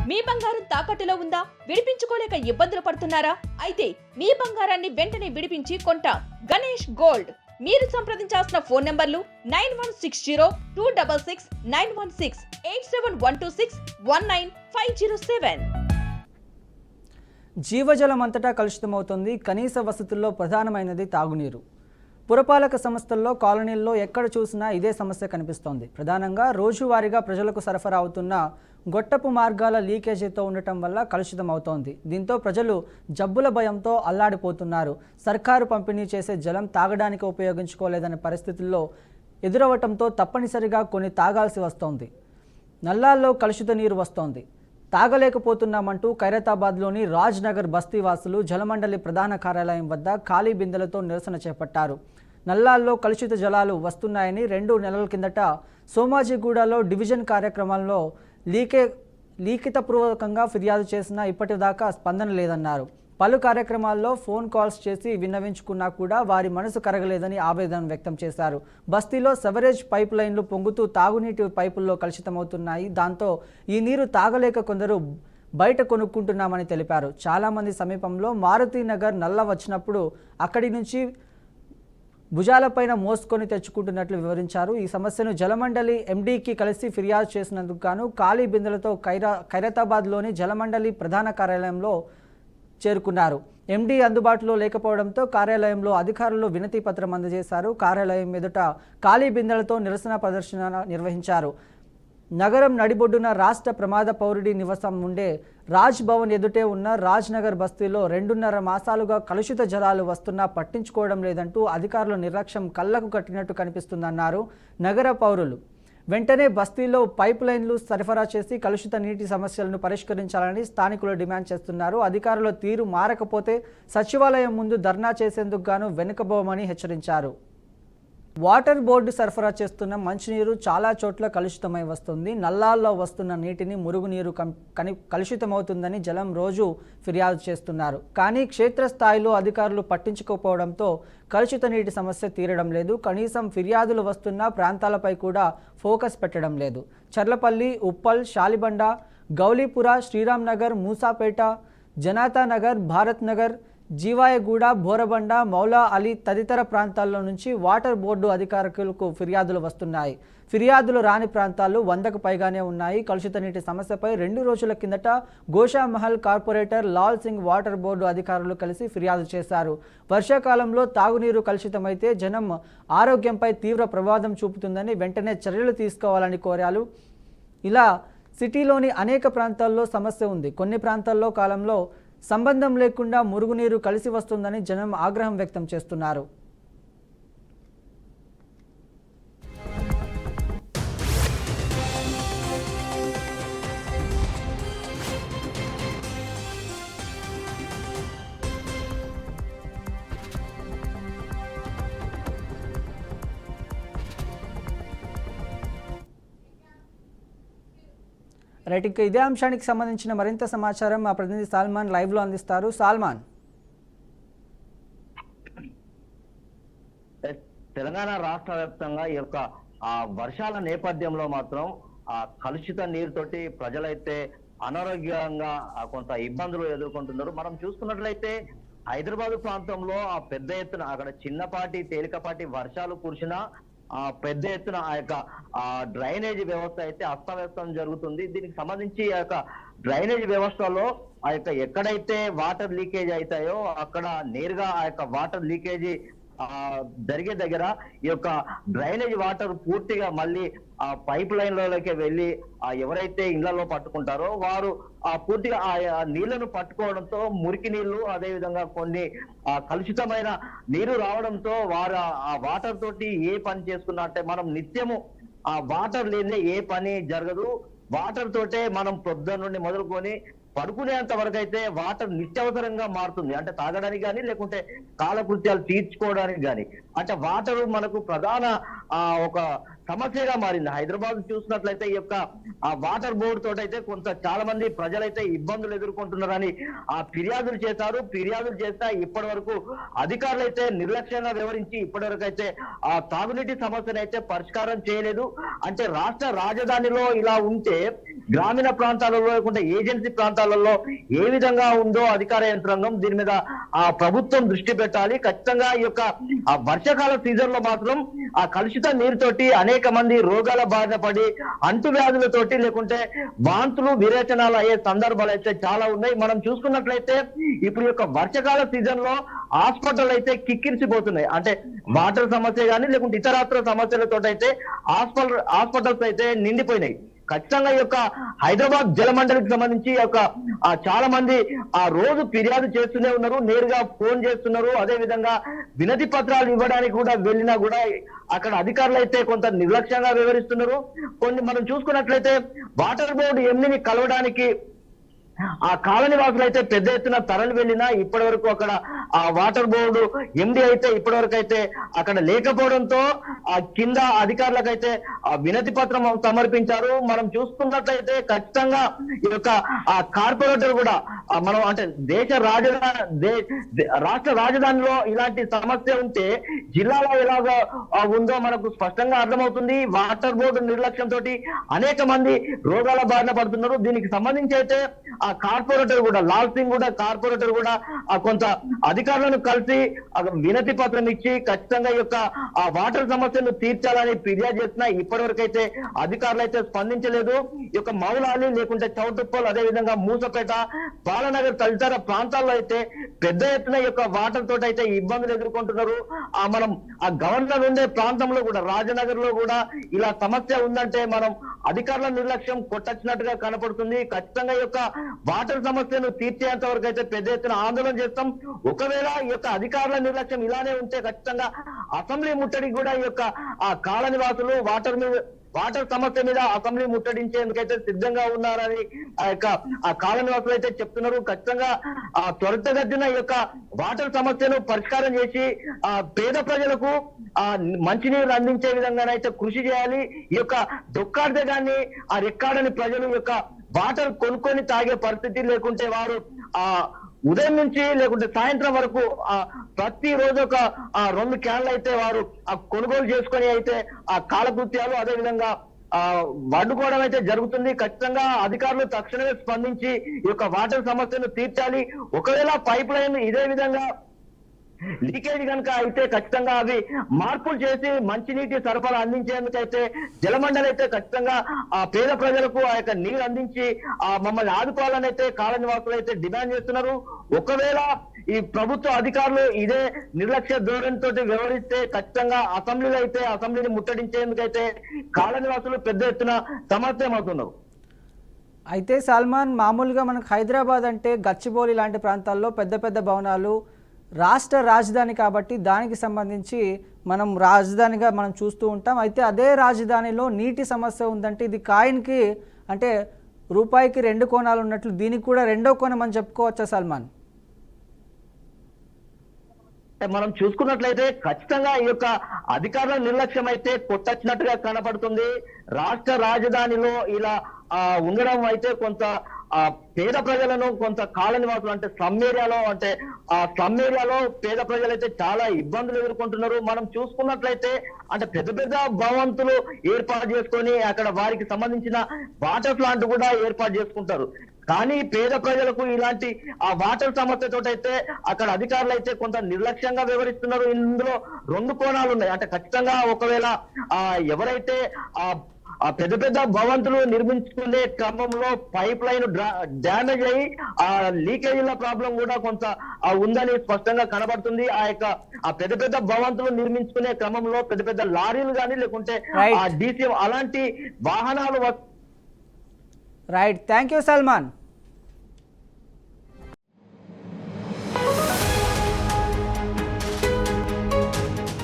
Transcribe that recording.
మీ బంగారం తాకట్టులో ఉందా? విడిపించుకోలేక ఇబ్బందులు పడుతున్నారా? అయితే మీ బంగారాన్ని వెంటనే విడిపించి కొంటాం. గణేష్ గోల్డ్. మీరు సంప్రదించాల్సిన ఫోన్ నంబర్లు 9160-266-916, 8712619507. జీవజలం అంతటా కలుషితమవుతోంది. కనీస వసతుల్లో ప్రధానమైనది తాగునీరు. పురపాలక సంస్థల్లో, కాలనీల్లో ఎక్కడ చూసినా ఇదే సమస్య కనిపిస్తోంది. ప్రధానంగా రోజువారీగా ప్రజలకు సరఫరా అవుతున్న గొట్టపు మార్గాల లీకేజీతో ఉండటం వల్ల కలుషితం అవుతోంది. దీంతో ప్రజలు జబ్బుల భయంతో అల్లాడిపోతున్నారు. సర్కారు పంపిణీ చేసే జలం తాగడానికి ఉపయోగించుకోలేదనే పరిస్థితుల్లో ఎదురవటంతో తప్పనిసరిగా కొన్ని తాగాల్సి వస్తోంది. నల్లాల్లో కలుషిత నీరు వస్తోంది. తాగలేకపోతున్నామంటూ ఖైరతాబాద్లోని రాజ్ నగర్ బస్తీవాసులు జలమండలి ప్రధాన కార్యాలయం వద్ద ఖాళీ బిందెలతో నిరసన చేపట్టారు. నల్లాల్లో కలుషిత జలాలు వస్తున్నాయని 2 నెలల కిందట సోమాజిగూడలో డివిజన్ కార్యక్రమంలో లిఖితపూర్వకంగా ఫిర్యాదు చేసినా ఇప్పటిదాకా స్పందన లేదన్నారు. పలు కార్యక్రమాల్లో ఫోన్ కాల్స్ చేసి విన్నవించుకున్నా కూడా వారి మనసు కరగలేదని ఆవేదన వ్యక్తం చేశారు. బస్తీలో సెవరేజ్ పైప్ లైన్లు పొంగుతూ తాగునీటి పైపుల్లో కలుషితమవుతున్నాయి. దాంతో ఈ నీరు తాగలేక కొందరు బయట కొనుక్కుంటున్నామని తెలిపారు. చాలామంది సమీపంలో మారుతి నగర్ నల్ల వచ్చినప్పుడు అక్కడి నుంచి భుజాలపైన మోసుకొని తెచ్చుకుంటున్నట్లు వివరించారు. ఈ సమస్యను జలమండలి ఎండీకి కలిసి ఫిర్యాదు చేసినందుకు గాను ఖాళీ బిందెలతో ఖైరతాబాద్లోని జలమండలి ప్రధాన కార్యాలయంలో చేరుకున్నారు. ఎండీ అందుబాటులో లేకపోవడంతో కార్యాలయంలో అధికారులు వినతి పత్రం అందజేశారు. కార్యాలయం ఎదుట ఖాళీ బిందెలతో నిరసన ప్రదర్శన నిర్వహించారు. నగరం నడిబొడ్డున రాష్ట్ర ప్రమాద పౌరుడి నివాసం ఉండే రాజ్ భవన్ ఎదుటే ఉన్న రాజ్ నగర్ బస్తీలో 2.5 మాసాలుగా కలుషిత జలాలు వస్తున్నా పట్టించుకోవడం లేదంటూ అధికారుల నిర్లక్ష్యం కళ్లకు కట్టినట్టు కనిపిస్తుందన్నారు నగర పౌరులు. వెంటనే బస్తీలో పైప్ లైన్లు సరఫరా చేసి కలుషిత నీటి సమస్యలను పరిష్కరించాలని స్థానికులు డిమాండ్ చేస్తున్నారు. అధికారుల తీరు మారకపోతే సచివాలయం ముందు ధర్నా చేసేందుకు గాను వెనుకబోమని హెచ్చరించారు. వాటర్ బోర్డు సరఫరా చేస్తున్న మంచినీరు చాలా చోట్ల కలుషితమై వస్తుంది. నల్లాల్లో వస్తున్న నీటిని మురుగునీరు కలుషితమవుతుందని జలం రోజు ఫిర్యాదు చేస్తున్నారు. కానీ క్షేత్రస్థాయిలో అధికారులు పట్టించుకోకపోవడంతో కలుషిత నీటి సమస్య తీరడం లేదు. కనీసం ఫిర్యాదులు వస్తున్న ప్రాంతాలపై కూడా ఫోకస్ పెట్టడం లేదు. చర్లపల్లి, ఉప్పల్, షాలిబండ, గౌలీపుర, శ్రీరామ్ నగర్, మూసాపేట, జనతా నగర్, భారత్ నగర్, జీవాయగూడ, బోరబండ, మౌలా అలీ తదితర ప్రాంతాల్లో నుంచి వాటర్ బోర్డు అధికారులకు ఫిర్యాదులు వస్తున్నాయి. ఫిర్యాదులు రాని ప్రాంతాలు 100కు పైగానే ఉన్నాయి. కలుషిత నీటి సమస్యపై 2 రోజుల కిందట Goshamahal corporator Lal Singh water board అధికారులు కలిసి ఫిర్యాదు చేశారు. వర్షాకాలంలో తాగునీరు కలుషితమైతే జనం ఆరోగ్యంపై తీవ్ర ప్రమాదం చూపుతుందని వెంటనే చర్యలు తీసుకోవాలని కోరారు. ఇలా సిటీలోని అనేక ప్రాంతాల్లో సమస్య ఉంది. కొన్ని ప్రాంతాల్లో కాలంలో సంబంధం లేకుండా మురుగునీరు కలిసి వస్తుందని జనం ఆగ్రహం వ్యక్తం చేస్తున్నారు. రైట్, ఇంకా ఇదే అంశానికి సంబంధించిన మరింత సమాచారం మా ప్రతినిధి సాల్మాన్ లైవ్లో అందిస్తారు. సాల్మాన్. తెలంగాణ రాష్ట్ర వ్యాప్తంగా ఈ యొక్క వర్షాల నేపథ్యంలో మాత్రం కలుషిత నీరుతోటి ప్రజలైతే అనారోగ్యంగా కొంత ఇబ్బందులు ఎదుర్కొంటున్నారు. మనం చూసుకున్నట్లయితే హైదరాబాద్ ప్రాంతంలో పెద్ద ఎత్తున అక్కడ చిన్నపాటి తేలికపాటి వర్షాలు కురిసినా పెద్ద ఎత్తున ఆ యొక్క డ్రైనేజ్ వ్యవస్థ అయితే అస్తవ్యస్తం జరుగుతుంది. దీనికి సంబంధించి ఆ యొక్క డ్రైనేజ్ వ్యవస్థలో ఆ యొక్క ఎక్కడైతే వాటర్ లీకేజ్ అవుతాయో అక్కడ నేరుగా ఆ యొక్క వాటర్ లీకేజీ జరిగే దగ్గర ఈ యొక్క డ్రైనేజ్ వాటర్ పూర్తిగా మళ్ళీ ఆ పైప్ లైన్లలోకి వెళ్ళి ఎవరైతే ఇళ్లలో పట్టుకుంటారో వారు పూర్తిగా ఆ నీళ్లను పట్టుకోవడంతో మురికి నీళ్లు, అదే విధంగా కొన్ని కలుషితమైన నీరు రావడంతో వారు ఆ వాటర్ తోటి ఏ పని చేసుకున్నా అంటే మనం నిత్యము ఆ వాటర్ లేదే ఏ పని జరగదు. వాటర్ తోటే మనం పొద్దున్న నుండి మొదలుకొని పడుకునేంత వరకు అయితే వాటర్ నిత్యవసరంగా మారుతుంది. అంటే తాగడానికి కానీ లేకుంటే కాలకృత్యాలు తీర్చుకోవడానికి కానీ. అంటే వాటర్ మనకు ప్రధాన ఒక సమస్యగా మారింది. హైదరాబాద్ చూసినట్లయితే ఈ యొక్క ఆ వాటర్ బోర్డు తోటైతే కొంత చాలా మంది ప్రజలైతే ఇబ్బందులు ఎదుర్కొంటున్నారని ఫిర్యాదులు చేశారు. ఫిర్యాదులు చేస్తే ఇప్పటి వరకు అధికారులు అయితే నిర్లక్ష్యంగా వ్యవహరించి ఇప్పటి వరకు అయితే ఆ తాగునీటి సమస్యను అయితే పరిష్కారం చేయలేదు. అంటే రాష్ట్ర రాజధానిలో ఇలా ఉంటే గ్రామీణ ప్రాంతాలలో లేకుంటే ఏజెన్సీ ప్రాంతాలలో ఏ విధంగా ఉందో అధికార యంత్రాంగం దీని మీద ఆ ప్రభుత్వం దృష్టి పెట్టాలి. ఖచ్చితంగా ఈ యొక్క ఆ వర్షాకాల సీజన్ లో మాత్రం ఆ కలుషిత నీరుతోటి అనేక మంది రోగాల బారిన పడి అంటువ్యాధులతోటి లేకుంటే వాంతులు విరేచనాలు అయ్యే సందర్భాలు అయితే చాలా ఉన్నాయి. మనం చూసుకున్నట్లయితే ఇప్పుడు ఈ యొక్క వర్షాకాల సీజన్ లో హాస్పిటల్ అయితే కిక్కిరిసిపోతున్నాయి. అంటే వాటర్ సమస్య కానీ లేకుంటే ఇతరత్ర సమస్యలతో అయితే హాస్పిటల్స్ అయితే నిండిపోయినాయి. ఖచ్చితంగా ఈ యొక్క హైదరాబాద్ జలమండలికి సంబంధించి చాలా మంది ఆ రోజు ఫిర్యాదు చేస్తూనే ఉన్నారు, నేరుగా ఫోన్ చేస్తున్నారు. అదే విధంగా వినతి పత్రాలు ఇవ్వడానికి కూడా వెళ్ళినా కూడా అక్కడ అధికారులు అయితే కొంత నిర్లక్ష్యంగా వ్యవహరిస్తున్నారు. కొన్ని మనం చూసుకున్నట్లయితే వాటర్ బోర్డు ఎండిని కలవడానికి ఆ కాలనీ వాసులు అయితే పెద్ద ఎత్తున తరలి వెళ్ళినా ఇప్పటి వరకు అక్కడ ఆ వాటర్ బోర్డు ఎండి అయితే ఇప్పటి వరకు అయితే అక్కడ లేకపోవడంతో ఆ కింద అధికారులకైతే ఆ వినతి పత్రం సమర్పించారు. మనం చూసుకున్నట్లయితే ఖచ్చితంగా ఈ యొక్క ఆ కార్పొరేటర్ కూడా మనం అంటే రాష్ట్ర రాజధానిలో ఇలాంటి సమస్య ఉంటే జిల్లాలో ఎలాగో ఉందో మనకు స్పష్టంగా అర్థమవుతుంది. వాటర్ బోర్డు నిర్లక్ష్యంతో అనేక మంది రోగాల బారిన పడుతున్నారు. దీనికి సంబంధించి అయితే ఆ కార్పొరేటర్ కూడా లాల్ సింగ్ కూడా కార్పొరేటర్ కూడా కొంత అధికారులను కలిసి వినతి పత్రం ఇచ్చి ఖచ్చితంగా ఈ యొక్క ఆ వాటర్ సమస్యను తీర్చాలని ఫిర్యాదు చేస్తున్నా ఇప్పటి వరకు అయితే అధికారులు అయితే స్పందించలేదు. ఈ యొక్క మౌలాలి లేకుంటే చౌటుప్పల్ అదే విధంగా మూసపేట బాలనగర్ తదితర ప్రాంతాల్లో అయితే పెద్ద ఎత్తున ఈ యొక్క వాటర్ తోటి అయితే ఇబ్బందులు ఎదుర్కొంటున్నారు. మనం ఆ గవర్నర్ ఉండే ప్రాంతంలో కూడా రాజనగర్ లో కూడా ఇలా సమస్య ఉందంటే మనం అధికారుల నిర్లక్ష్యం కొట్టచ్చినట్టుగా కనపడుతుంది. ఖచ్చితంగా ఈ యొక్క వాటర్ సమస్యను తీర్చేంత వరకు అయితే పెద్ద ఎత్తున ఆందోళన చేస్తాం. ఒకవేళ ఈ యొక్క అధికారుల నిర్లక్ష్యం ఇలానే ఉంటే ఖచ్చితంగా అసెంబ్లీ ముట్టడికి కూడా ఈ యొక్క ఆ కాలనీ వాసులు వాటర్ సమస్య మీద అసెంబ్లీ ముట్టడించేందుకైతే సిద్ధంగా ఉన్నారని ఆ కాలనీ వాసులు అయితే చెప్తున్నారు. ఖచ్చితంగా ఆ త్వరితగతిన ఈ యొక్క వాటర్ సమస్యను పరిష్కారం చేసి ఆ పేద ప్రజలకు ఆ మంచినీరు అందించే విధంగానైతే కృషి చేయాలి. ఈ యొక్క డొక్కాడితే గాని ఆ రెక్కాడని ప్రజలు యొక్క వాటర్ కొనుక్కొని తాగే పరిస్థితి లేకుంటే వారు ఆ ఉదయం నుంచి లేకుంటే సాయంత్రం వరకు ప్రతి రోజు ఒక 2 క్యాన్లు అయితే వారు కొనుగోలు చేసుకొని అయితే ఆ కాలకృత్యాలు అదే విధంగా వండుకోవడం అయితే జరుగుతుంది. ఖచ్చితంగా అధికారులు తక్షణమే స్పందించి ఈ యొక్క వాటర్ సమస్యను తీర్చాలి. ఒకవేళ పైప్ లైన్ ఇదే విధంగా లీకేజ్ కనుక అయితే ఖచ్చితంగా అవి మార్పులు చేసి మంచినీటి సరఫరా అందించేందుకైతే జలమండలి అయితే ఖచ్చితంగా ఆ పేద ప్రజలకు ఆ యొక్క నీరు అందించి మమ్మల్ని ఆదుకోవాలని అయితే కాలనీ వాసులు అయితే డిమాండ్ చేస్తున్నారు. ఒకవేళ ఈ ప్రభుత్వ అధికారులు ఇదే నిర్లక్ష్య ధోరణితో వ్యవహరిస్తే ఖచ్చితంగా అసెంబ్లీని ముట్టడించేందుకైతే కాలనీ వాసులు పెద్ద ఎత్తున సమావేశమవుతున్నారు. అయితే సల్మాన్, మామూలుగా మనకు హైదరాబాద్ అంటే గచ్చిబౌలి లాంటి ప్రాంతాల్లో పెద్ద పెద్ద భవనాలు, రాష్ట్ర రాజధాని కాబట్టి దానికి సంబంధించి మనం రాజధానిగా మనం చూస్తూ ఉంటాం. అయితే అదే రాజధానిలో నీటి సమస్య ఉందంటే ఇది కాయిన్కి అంటే రూపాయికి 2 కోణాలు ఉన్నట్లు దీనికి కూడా 2వ కోణం అని చెప్పుకోవచ్చా సల్మాన్? మనం చూసుకున్నట్లయితే ఖచ్చితంగా ఈ యొక్క అధికారుల నిర్లక్ష్యం అయితే కొట్టచ్చినట్టుగా కనపడుతుంది. రాష్ట్ర రాజధానిలో ఇలా ఉండడం అయితే కొంత పేద ప్రజలను కొంత కాలనీ వాసులు అంటే స్లమ్ ఏరియాలో పేద ప్రజలైతే చాలా ఇబ్బందులు ఎదుర్కొంటున్నారు. మనం చూసుకున్నట్లయితే అంటే పెద్ద పెద్ద భవంతులు ఏర్పాటు చేసుకొని అక్కడ వారికి సంబంధించిన వాటర్ ప్లాంట్ కూడా ఏర్పాటు చేసుకుంటారు. కానీ పేద ప్రజలకు ఇలాంటి ఆ వాటర్ సమస్యతో అయితే అక్కడ అధికారులు అయితే కొంత నిర్లక్ష్యంగా వ్యవహరిస్తున్నారు. ఇందులో 2 కోణాలు ఉన్నాయి. అంటే ఖచ్చితంగా ఒకవేళ ఎవరైతే ఆ పెద్ద పెద్ద భవంతులు నిర్మించుకునే క్రమంలో పైప్ లైన్ డ్యామేజ్ అయ్యి ఆ లీకేజీల ప్రాబ్లం కూడా కొంత ఉందని స్పష్టంగా కనబడుతుంది. ఆ పెద్ద పెద్ద భవంతులు నిర్మించుకునే క్రమంలో పెద్ద పెద్ద లారీలు కానీ లేకుంటే ఆ డీసీఎం అలాంటి వాహనాలు రైట్. Thank you Salman.